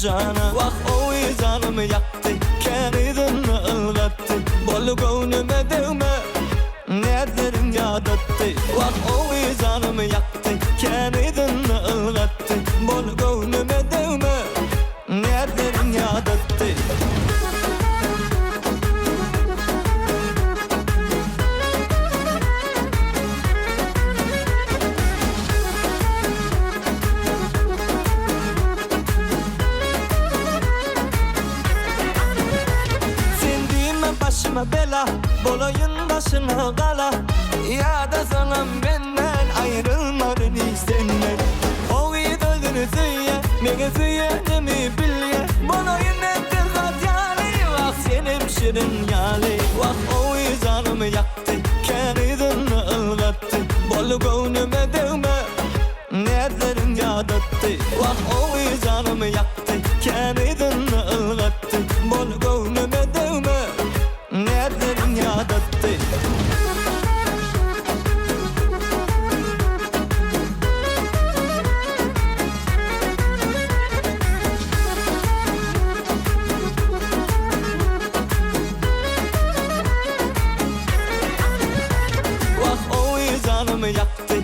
cana. Vah o canımı yaktı, kendini ılgattı. Bol gönlüme değme, nerelerin yadattı. Vah o canımı yaktı, kendini ılgattı. Bol gönlüme değme, nerelerin yadattı. Başıma bela, bolayın başına kala. Ya da sana benden ayrılmadın hiç senden. O iyi döldünü söyle, ne söyleyeceğimi bilye. Bolayın ettir kat yani, vah senin şirin yali. Vah o iyi canımı yaktı, kendini ılgattı. Bol gönlüme değme, nerelerin yadattı. Vah o iyi canımı yaktı, kendini ılgattı. Bol gönlüme değme, nerelerin yadattı. Vah o canımı yaktı,